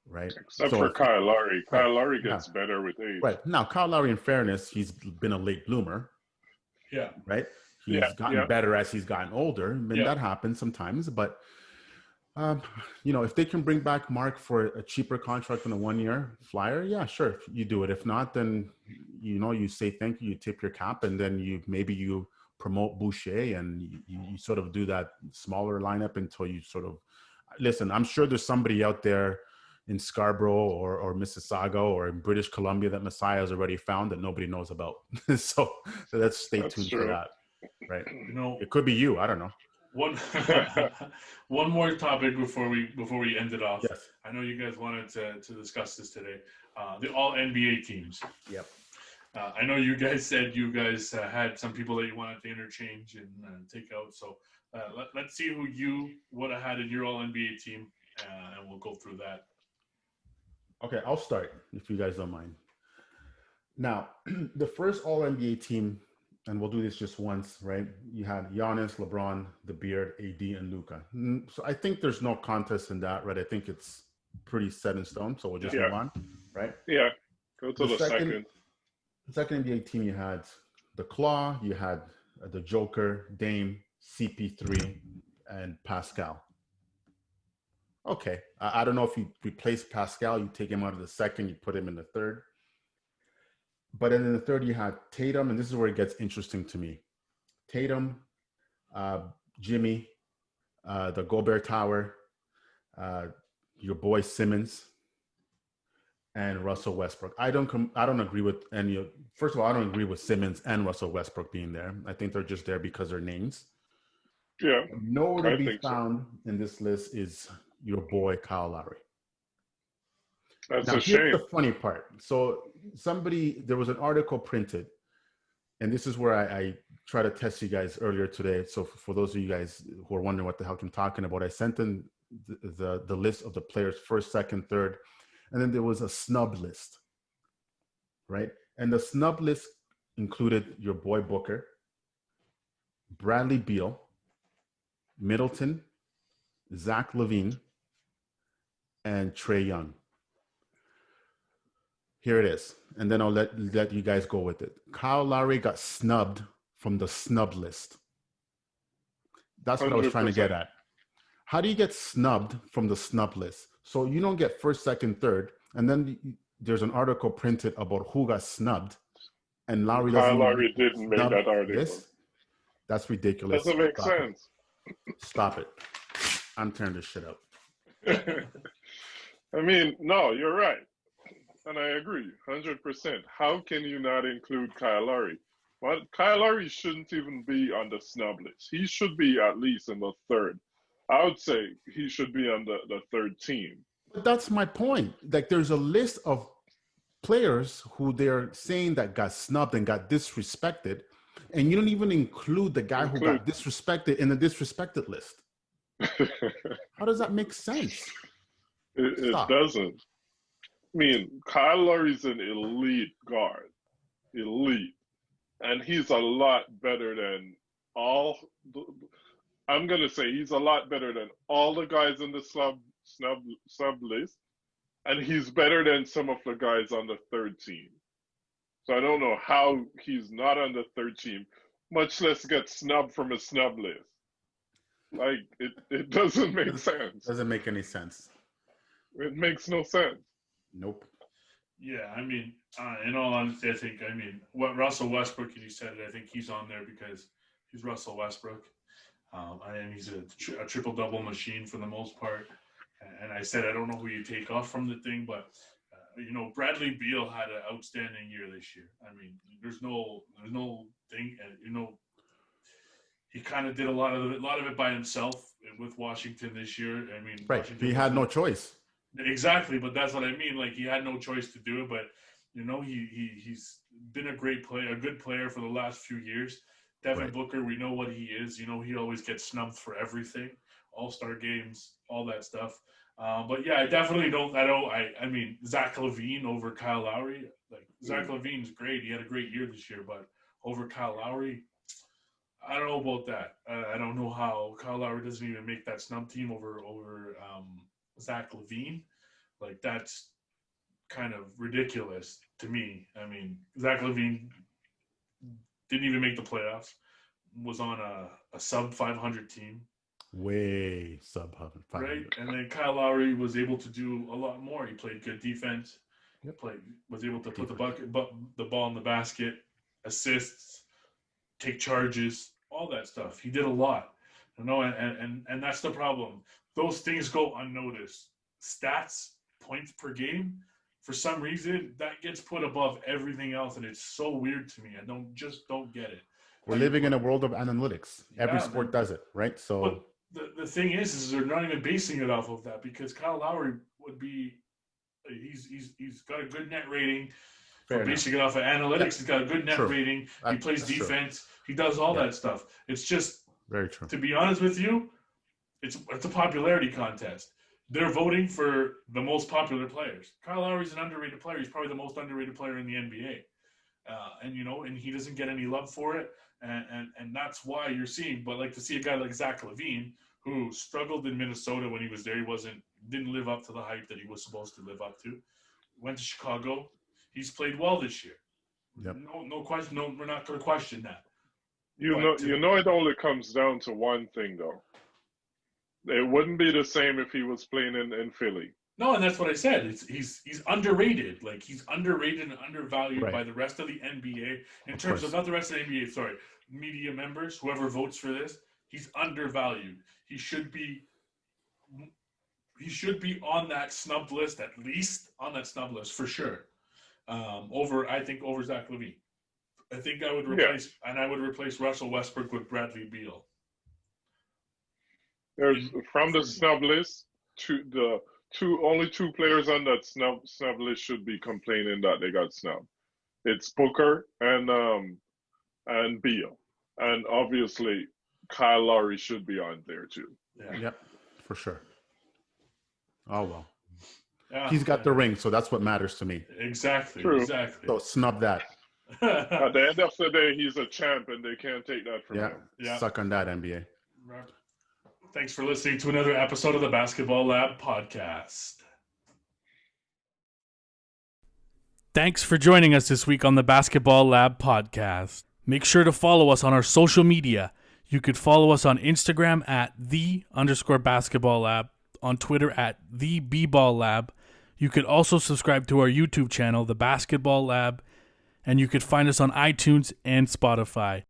Right. Except for Kyle Lowry. Kyle Lowry gets better with age. Right. Now, Kyle Lowry, in fairness, he's been a late bloomer. Yeah. Right. He's gotten better as he's gotten older. And that happens sometimes. But, if they can bring back Mark for a cheaper contract than a 1-year flyer, yeah, sure. You do it. If not, then, you say thank you, you tip your cap, and then you promote Boucher and you sort of do that smaller lineup until you sort of listen. I'm sure there's somebody out there in Scarborough or Mississauga or in British Columbia that Messiah has already found that nobody knows about. so let's stay tuned for that. Right. It could be you. I don't know. One more topic before we end it off. Yes. I know you guys wanted to discuss this today. The all NBA teams. Yep. I know you guys said you guys had some people that you wanted to interchange and take out. So Let's see who you would have had in your All-NBA team, and we'll go through that. Okay, I'll start if you guys don't mind. Now, the first All-NBA team, and we'll do this just once, right? You had Giannis, LeBron, The Beard, AD, and Luka. So I think there's no contest in that, right? I think it's pretty set in stone. So we'll just move on, right? Yeah. Go to the second. The second NBA team, you had the Claw, you had the Joker, Dame, CP3, and Pascal. Okay. I don't know if you replace Pascal, you take him out of the second, you put him in the third. But then in the third, you had Tatum, and this is where it gets interesting to me. Tatum, Jimmy, the Gobert Tower, your boy Simmons, and Russell Westbrook. I don't agree with any of. First of all, I don't agree with Simmons and Russell Westbrook being there. I think they're just there because they're names. Yeah. Nowhere to be found in this list is your boy Kyle Lowry. That's now, a shame. Here's the funny part. So there was an article printed, and this is where I try to test you guys earlier today. So for those of you guys who are wondering what the heck I'm talking about, I sent in the list of the players first, second, third, and then there was a snub list, right? And the snub list included your boy Booker, Bradley Beal, Middleton, Zach LaVine, and Trae Young. Here it is. And then I'll let you guys go with it. Kyle Lowry got snubbed from the snub list. That's what 100%. I was trying to get at. How do you get snubbed from the snub list? So you don't get first, second, third, and then there's an article printed about who got snubbed, and Lowry Kyle Lowry didn't make that article. That's ridiculous. Doesn't make sense. Stop it. I'm tearing this shit up. I mean, no, you're right. And I agree, 100%. How can you not include Kyle Lowry? Well, Kyle Lowry shouldn't even be on the snub list. He should be at least in the third. I would say he should be on the third team. But that's my point. Like, there's a list of players who they're saying that got snubbed and got disrespected, and you don't even include the guy who got disrespected in the disrespected list. How does that make sense? It doesn't. I mean, Kyle Lowry's an elite guard. Elite. And he's a lot better than I'm going to say he's a lot better than all the guys in the snub list. And he's better than some of the guys on the third team. So I don't know how he's not on the third team, much less get snubbed from a snub list. Like, it doesn't make sense. Doesn't make any sense. It makes no sense. Nope. Yeah, I mean, in all honesty, what Russell Westbrook, and you said it, I think he's on there because he's Russell Westbrook. And he's a triple-double machine for the most part. And I said, I don't know who you take off from the thing, but, Bradley Beal had an outstanding year this year. I mean, there's no thing, he kind of did a lot of it by himself with Washington this year. I mean, right. He had no choice. Exactly, but that's what I mean. Like, he had no choice to do it, but he's been a good player for the last few years. Devin Booker, we know what he is. He always gets snubbed for everything, all-star games, all that stuff. But yeah, I definitely don't. I mean, Zach LaVine over Kyle Lowry. Like, Zach LaVine's great. He had a great year this year, but over Kyle Lowry, I don't know about that. I don't know how Kyle Lowry doesn't even make that snub team over Zach LaVine. Like, that's kind of ridiculous to me. I mean, Zach LaVine didn't even make the playoffs, was on a sub-500 team. Way sub-500. Right? And then Kyle Lowry was able to do a lot more. He played good defense. Was able to put the ball in the basket, assists, take charges, all that stuff. He did a lot. And that's the problem. Those things go unnoticed. Stats, points per game, for some reason, that gets put above everything else, and it's so weird to me. I don't get it. We're living in a world of analytics. Every sport does it, right? So the thing is they're not even basing it off of that, because Kyle Lowry would be he's got a good net rating. Basing it off of analytics, he's got a good net rating. He plays defense. True. He does all that stuff. It's just Very true. To be honest with you, it's a popularity contest. They're voting for the most popular players. Kyle Lowry's an underrated player. He's probably the most underrated player in the NBA. And he doesn't get any love for it. And that's why you're seeing, but like to see a guy like Zach LaVine, who struggled in Minnesota when he was there, didn't live up to the hype that he was supposed to live up to. Went to Chicago. He's played well this year. Yep. No question. No, we're not going to question that. You know, it only comes down to one thing, though. It wouldn't be the same if he was playing in Philly. No, and that's what I said. He's underrated. Like, he's underrated and undervalued by the rest of the NBA in terms of not the rest of the NBA. Sorry, media members, whoever votes for this, he's undervalued. He should be on that snub list, at least on that snub list for sure. Over Zach LaVine. I think I would replace Russell Westbrook with Bradley Beal. There's from the snub list only two players on that snub list should be complaining that they got snubbed. It's Booker and Beal, and obviously Kyle Lowry should be on there too. Yeah. Yep, for sure. Oh well. He's got the ring, so that's what matters to me. Exactly. True. Exactly. So snub that. At the end of the day, he's a champ, and they can't take that from him. Yeah. Suck on that, NBA. Thanks for listening to another episode of the Basketball Lab podcast. Thanks for joining us this week on the Basketball Lab podcast. Make sure to follow us on our social media. You could follow us on Instagram at @the_basketball lab, on Twitter at @the_bball_lab. You could also subscribe to our YouTube channel, The Basketball Lab, and you could find us on iTunes and Spotify.